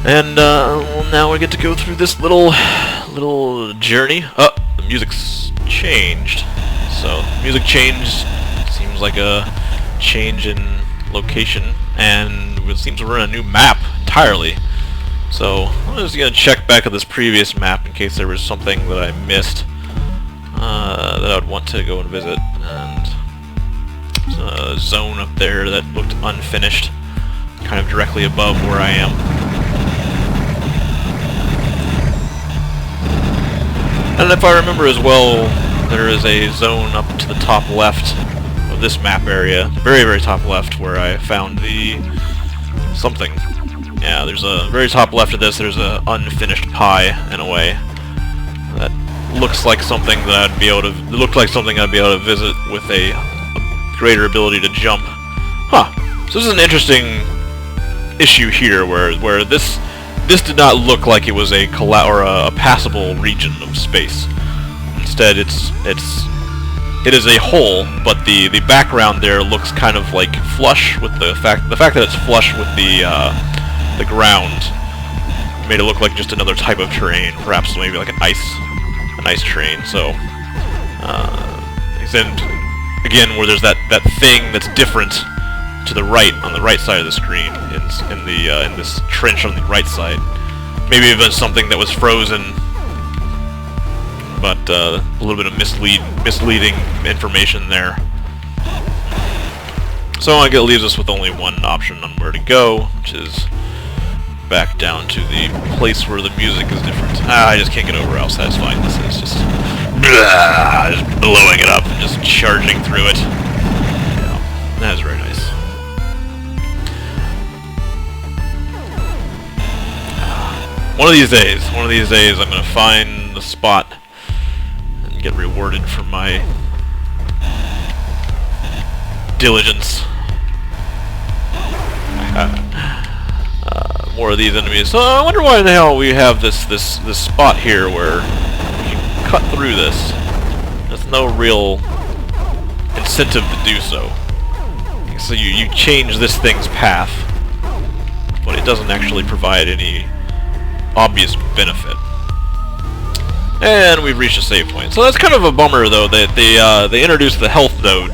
And well, now we get to go through this little journey. Oh, the music's changed. So music changed. Seems like a change in location, and it seems we're in a new map entirely. So I'm just gonna check back at this previous map in case there was something that I missed that I would want to go and visit. And there's a zone up there that looked unfinished, kind of directly above where I am. And if I remember as well, there is a zone up to the top left of this map area, very, very top left, where I found the something. Yeah, there's a very top left of this, there's a unfinished pie, in a way. That looks like something that I'd be able to, it looked like something I'd be able to visit with a greater ability to jump. Huh. So this is an interesting issue here, where this did not look like it was a passable region of space. Instead, it is a hole, but the background there looks kind of like flush with the fact that it's flush with the ground made it look like just another type of terrain, perhaps maybe like an ice terrain. So, and again, where there's that thing that's different to the right, on the right side of the screen, in this trench on the right side. Maybe even something that was frozen, but a little bit of misleading information there. So I guess it leaves us with only one option on where to go, which is back down to the place where the music is different. I just can't get over how satisfying this is. Just blowing it up and just charging through it. Yeah, that is very nice. One of these days, I'm gonna find the spot and get rewarded for my diligence. More of these enemies. So I wonder why the hell we have this spot here where we can cut through this. There's no real incentive to do so. So you change this thing's path, but it doesn't actually provide any obvious benefit. And we've reached a save point. So that's kind of a bummer, though, that they introduced the health node,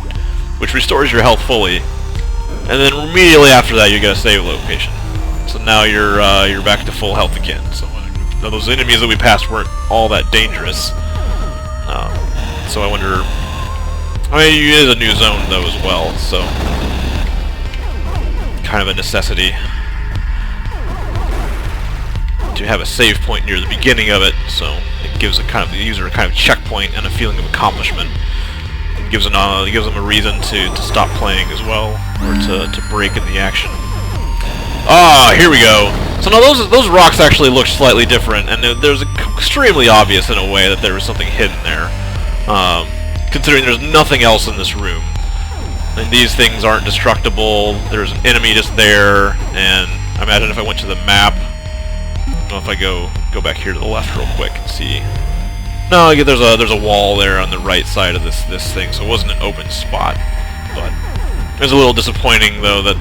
which restores your health fully, and then immediately after that you get a save location. So now you're back to full health again. So those enemies that we passed weren't all that dangerous. So I wonder. I mean, it is a new zone though as well, so kind of a necessity to have a save point near the beginning of it, so it gives the user a kind of checkpoint and a feeling of accomplishment. It gives them a reason to stop playing as well, or to break in the action. Ah, here we go. So now those rocks actually look slightly different, and there's extremely obvious in a way that there was something hidden there, considering there's nothing else in this room. And these things aren't destructible. There's an enemy just there, and I imagine if I went to the map. I don't know if I go back here to the left real quick and see. No, there's a wall there on the right side of this thing, so it wasn't an open spot. But it was a little disappointing though that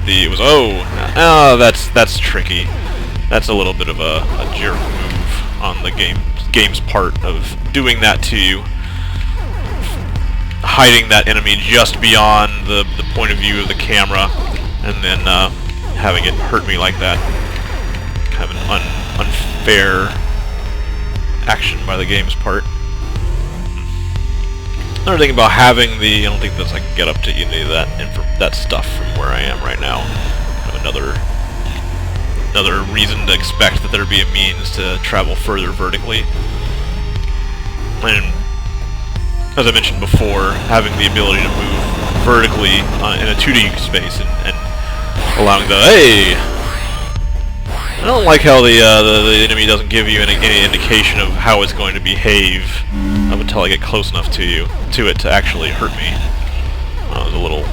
that's tricky. That's a little bit of a jerk move on the game's part of doing that to you, hiding that enemy just beyond the point of view of the camera, and then having it hurt me like that. Kind of an unfair action by the game's part. Another thing about having I don't think that I can get up to any of that stuff from where I am right now. Kind of another reason to expect that there'd be a means to travel further vertically. And as I mentioned before, having the ability to move vertically in a 2D space and allowing I don't like how the enemy doesn't give you any indication of how it's going to behave up until I get close enough to it to actually hurt me. It was a little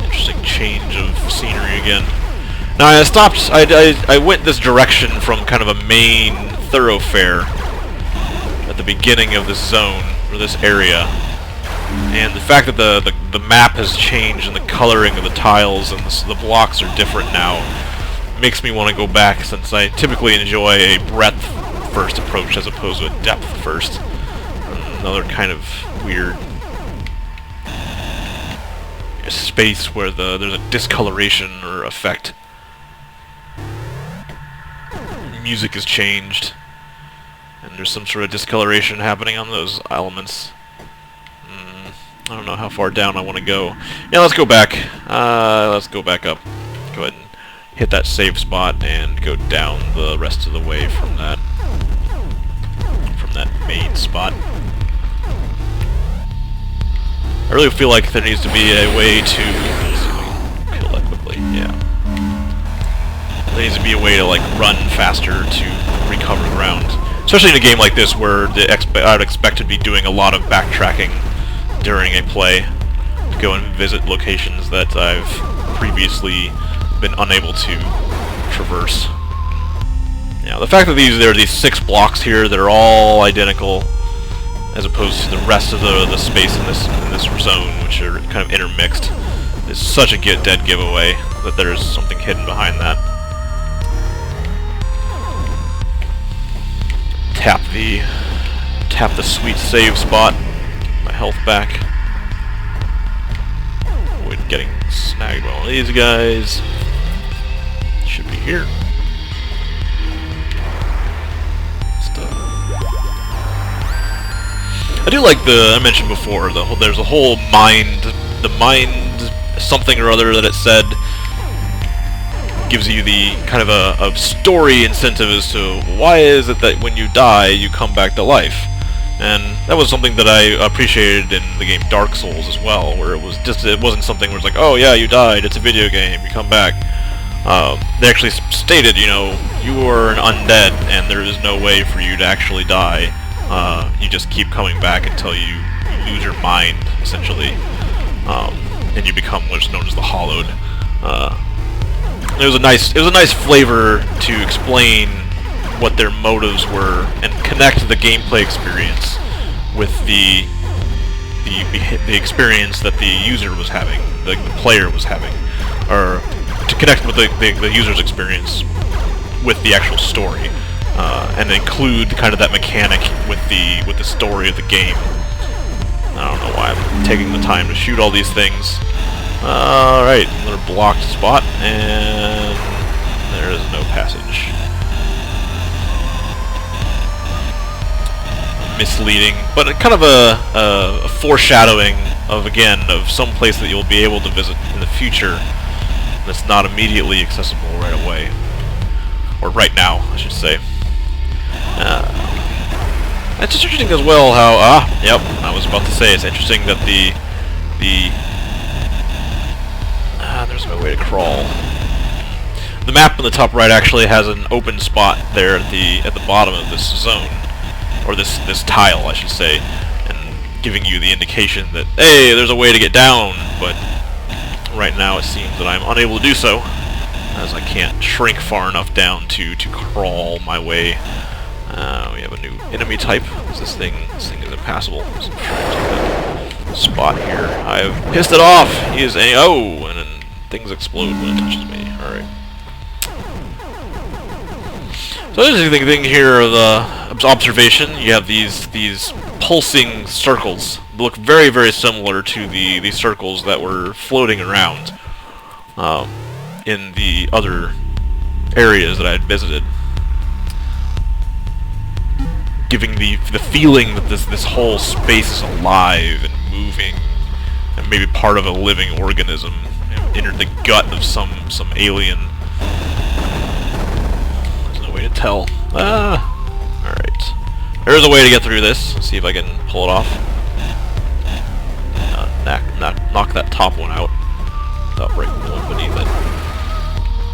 interesting change of scenery again. Now I stopped. I went this direction from kind of a main thoroughfare at the beginning of this zone or this area. And the fact that the map has changed and the coloring of the tiles and the blocks are different now makes me want to go back, since I typically enjoy a breadth first approach as opposed to a depth first. Another kind of weird space where there's a discoloration or effect. Music is changed, and there's some sort of discoloration happening on those elements. I don't know how far down I want to go. Yeah, let's go back. Let's go back up. Go ahead and hit that save spot and go down the rest of the way from that main spot. I really feel like there needs to be a way to kill that quickly. Yeah. There needs to be a way to like run faster to recover ground, especially in a game like this where I'd expect to be doing a lot of backtracking during a play to go and visit locations that I've previously been unable to traverse. Now, the fact that there are these 6 blocks here that are all identical, as opposed to the rest of the space in this zone, which are kind of intermixed, is such a dead giveaway that there's something hidden behind that. Tap the sweet save spot. My health back. Avoid getting snagged by one of these guys. Should be here. I do like I mentioned before, there's a whole mind something or other that it said gives you the kind of a story incentive as to why is it that when you die you come back to life. And that was something that I appreciated in the game Dark Souls as well, where it wasn't something where it's like, oh yeah, you died, it's a video game, you come back. They actually stated, you know, you are an undead and there is no way for you to actually die. You just keep coming back until you lose your mind, essentially, and you become what's known as the Hollowed. It was a nice flavor to explain what their motives were and connect the gameplay experience with the experience that the user was having, the player was having, or to connect with the user's experience with the actual story, and include kind of that mechanic with the story of the game. I don't know why I'm taking the time to shoot all these things. Alright, another blocked spot, and there is no passage. Misleading, but kind of a foreshadowing of, again, of some place that you'll be able to visit in the future that's not immediately accessible right away. Or right now, I should say. It's just interesting as well how, yep, I was about to say, it's interesting that there's no way to crawl. The map in the top right actually has an open spot there at the bottom of this zone, or this tile, I should say, and giving you the indication that, hey, there's a way to get down, but right now it seems that I'm unable to do so, as I can't shrink far enough down to crawl my way. We have a new enemy type. This thing is impassable. So I'm trying to take that spot here. I've pissed it off. He is and then things explode when it touches me. Alright. So the interesting thing here of the observation, you have these pulsing circles. They look very, very similar to the circles that were floating around in the other areas that I had visited, giving the feeling that this whole space is alive and moving, and maybe part of a living organism, entered the gut of some alien. There's no way to tell. Alright. There's a way to get through this. Let's see if I can pull it off. Knock that top one out without breaking the one beneath it.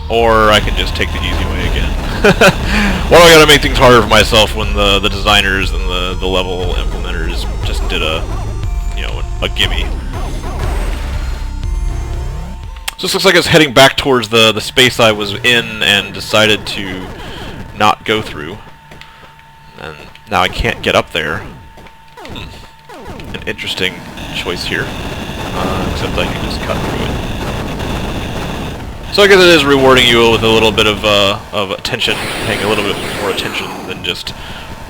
Or I can just take the easy way again. Why do I gotta make things harder for myself when the designers and the level implementers just did a gimme? So this looks like it's heading back towards the space I was in and decided to not go through. And now I can't get up there. An interesting choice here, except I can just cut through it. So I guess it is rewarding you with a little bit of attention, paying a little bit more attention than just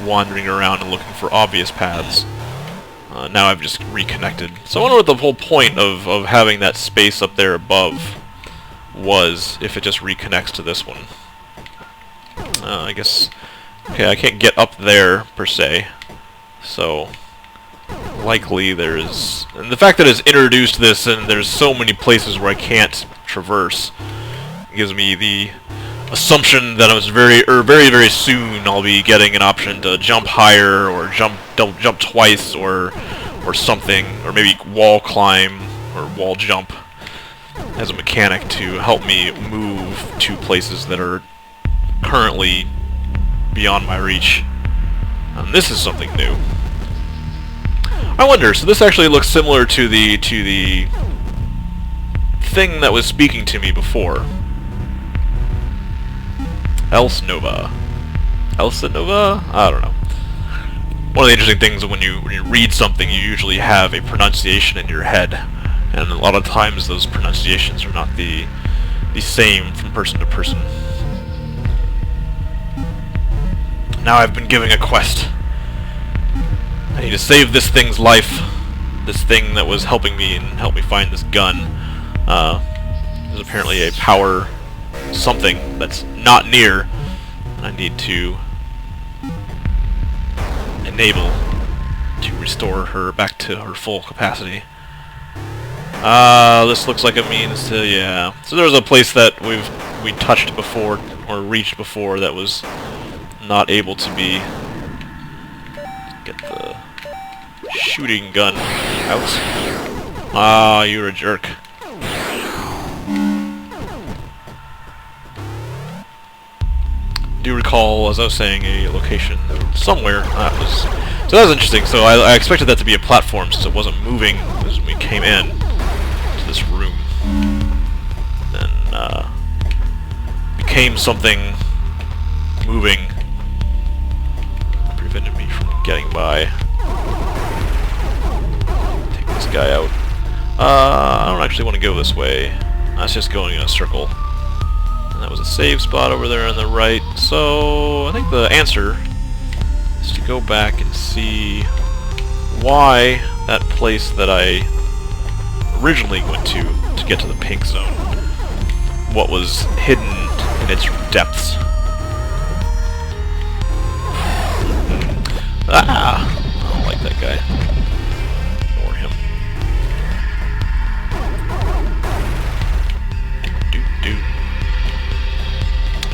wandering around and looking for obvious paths. Now I've just reconnected. So I wonder what the whole point of having that space up there above was, if it just reconnects to this one. I guess... Okay, I can't get up there, per se. So... likely there's... And the fact that it's introduced this and there's so many places where I can't traverse gives me the assumption that I was very soon I'll be getting an option to jump higher or jump twice or something, or maybe wall climb or wall jump as a mechanic to help me move to places that are currently beyond my reach. And this is something new. I wonder, so this actually looks similar to the thing that was speaking to me before. Else Nova. Elsa Nova? I don't know. One of the interesting things when you read something, you usually have a pronunciation in your head, and a lot of times those pronunciations are not the same from person to person. Now I've been given a quest. I need to save this thing's life. This thing that was helping me and helped me find this gun. There's apparently a power something that's not near, and I need to enable to restore her back to her full capacity. This looks like a means to, yeah. So there was a place that we touched before, or reached before, that was not able to be... Get the shooting gun out. Ah, you're a jerk. Do recall, as I was saying, a location somewhere. So that was interesting. So I expected that to be a platform since it wasn't moving as we came in to this room. Then became something moving, prevented me from getting by. Take this guy out. I don't actually want to go this way. That's just going in a circle. And that was a save spot over there on the right. So I think the answer is to go back and see why that place that I originally went to get to the pink zone, what was hidden in its depths. Ah! I don't like that guy. Ignore him.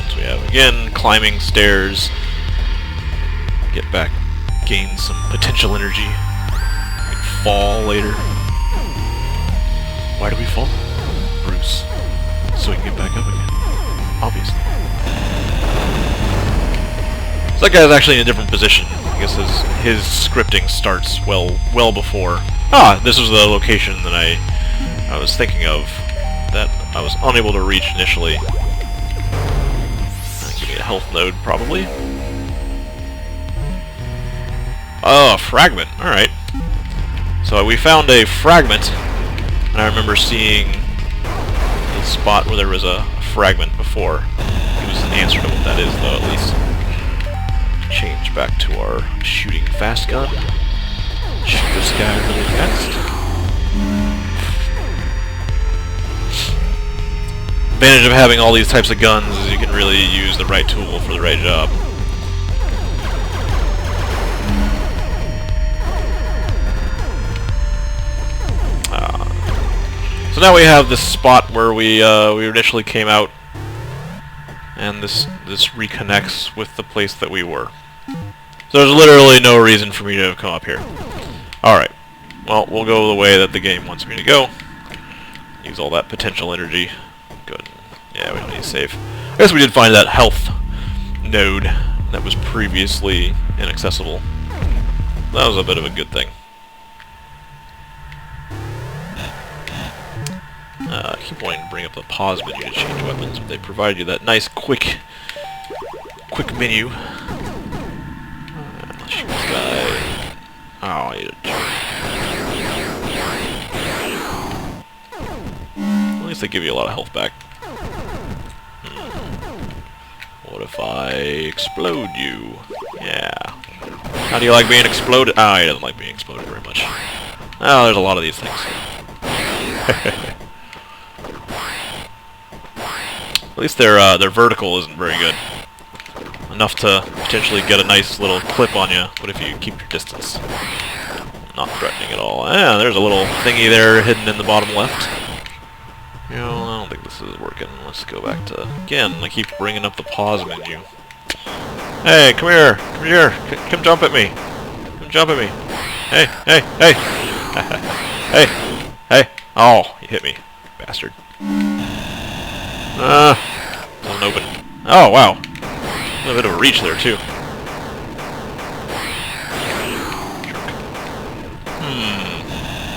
So we have, again, climbing stairs. Get back, gain some potential energy. We can fall later. Why do we fall? Bruce. So we can get back up again. Obviously. So that guy's actually in a different position. I guess his scripting starts well before. Ah, this was the location that I was thinking of that I was unable to reach initially. Give me a health node, probably. Oh, a fragment. Alright. So we found a fragment, and I remember seeing the spot where there was a fragment before. It was an answer to what that is, though, at least. Change back to our shooting fast gun. Shoot this guy really fast. Advantage of having all these types of guns is you can really use the right tool for the right job. So now we have this spot where we initially came out, and this reconnects with the place that we were. So there's literally no reason for me to come up here. Alright. Well, we'll go the way that the game wants me to go. Use all that potential energy. Good. Yeah, we don't need to save. I guess we did find that health node that was previously inaccessible. That was a bit of a good thing. I keep wanting to bring up the pause menu to change weapons, but they provide you that nice quick menu. Let's shoot this guy. Oh, I need a turret. guess they give you a lot of health back. What if I explode you? Yeah. How do you like being exploded? Ah, he doesn't like being exploded very much. Oh, there's a lot of these things. At least their vertical isn't very good. Enough to potentially get a nice little clip on you, but if you keep your distance. Not threatening at all. Ah, there's a little thingy there hidden in the bottom left. You know, I don't think this is working. Let's go back to... Again, I keep bringing up the pause menu. Hey, come here! Come here! Come jump at me! Come jump at me! Hey! Hey! Hey! Hey! Hey! Oh, you hit me. Bastard. Doesn't open. Oh, wow. A bit of a reach there, too.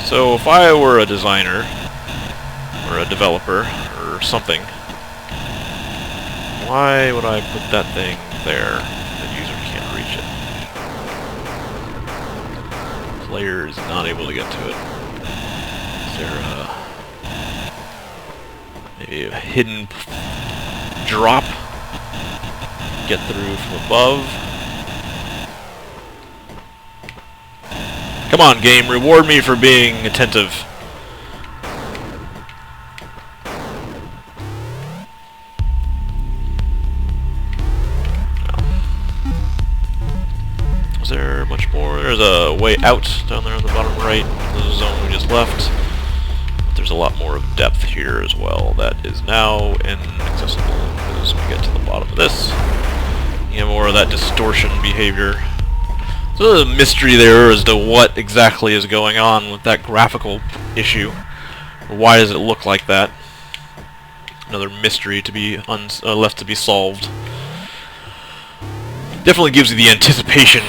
So, if I were a designer, or a developer, or something, why would I put that thing there? The user can't reach it. Player is not able to get to it. Is there maybe a hidden drop? Get through from above. Come on, game, reward me for being attentive. Is there much more? There's a way out down there on the bottom right. The zone we just left. But there's a lot more of depth here as well. That is now inaccessible as we get to the bottom of this. You have more of that distortion behavior. So there's a mystery there as to what exactly is going on with that graphical issue. Why does it look like that? Another mystery to be left to be solved. Definitely gives you the anticipation.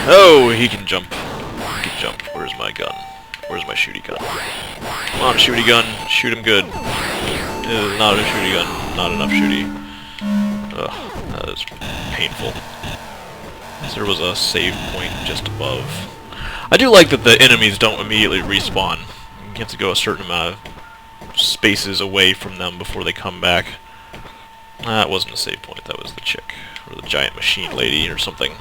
Oh, he can jump. He can jump. Where's my gun? Where's my shooty gun? Come on, shooty gun. Shoot him good. Not a shooty gun. Not enough shooty. Ugh, that is painful. So there was a save point just above. I do like that the enemies don't immediately respawn. You have to go a certain amount of spaces away from them before they come back. That wasn't a save point, that was the chick. Or the giant machine lady or something.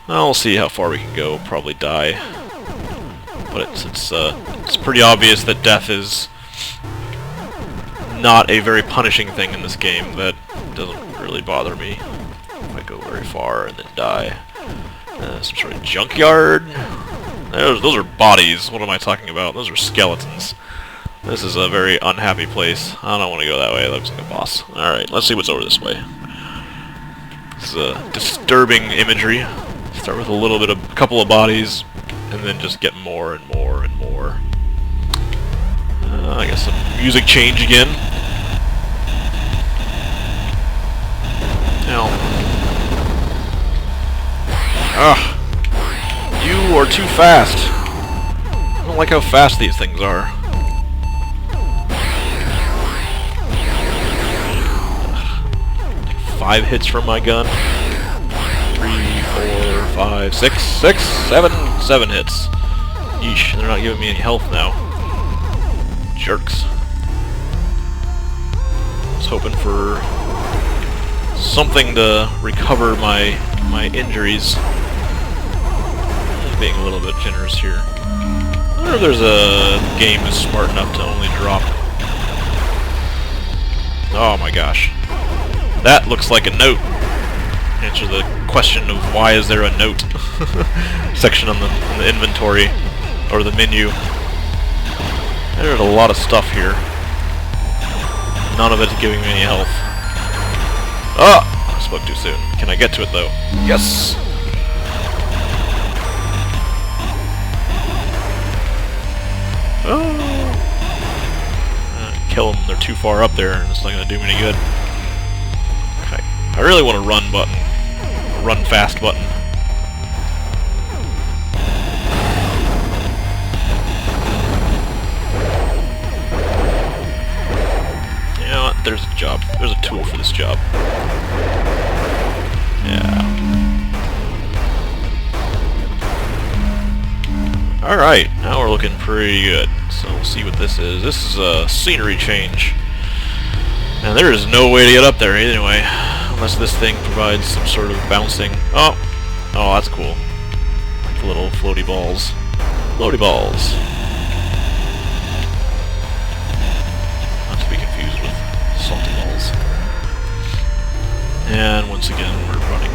Well, we'll see how far we can go, probably die. But it's pretty obvious that death is not a very punishing thing in this game. That doesn't really bother me. If I go very far and then die. Some sort of junkyard? Those are bodies, what am I talking about? Those are skeletons. This is a very unhappy place. I don't want to go that way, it looks like a boss. Alright, let's see what's over this way. This is a disturbing imagery. Start with a couple of bodies, and then just get more and more and more. I guess some music change again. Now, you are too fast. I don't like how fast these things are. 5 hits from my gun. 3, 4, 5, 6, 7 hits. Yeesh, they're not giving me any health now. Jerks. I was hoping for something to recover my injuries. I'm being a little bit generous here. I wonder if there's a game that's smart enough to only drop. Oh my gosh. That looks like a note. Answer the question of why is there a note section on the inventory or the menu. There's a lot of stuff here. None of it giving me any health. Ah! I spoke too soon. Can I get to it though? Yes! Oh! Kill them. They're too far up there, and it's not going to do me any good. Okay. I really want a run button. A run fast button. You know what? There's a job. There's a tool for this job. Yeah. Alright, now we're looking pretty good. So we'll see what this is. This is a scenery change. And there is no way to get up there anyway. Unless this thing provides some sort of bouncing... Oh! Oh, that's cool. Like the little floaty balls. Floaty balls. Not to be confused with salty balls. And once again, we're running.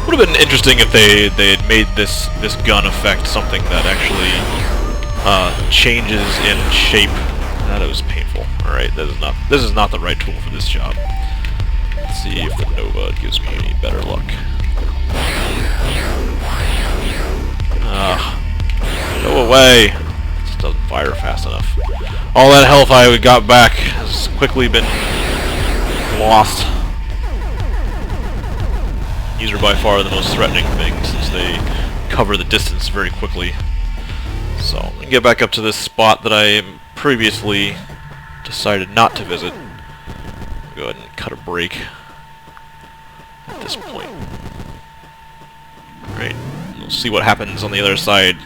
Would have been interesting if they had made this gun effect something that actually changes in shape. That was painful. All right, this is not the right tool for this job. Let's see if the Nova gives me any better luck. Go away! This doesn't fire fast enough. All that health I got back has quickly been lost. These are by far the most threatening things, since they cover the distance very quickly. So, I'm gonna get back up to this spot that I previously decided not to visit. Go ahead and cut a break at this point. Alright, we'll see what happens on the other side.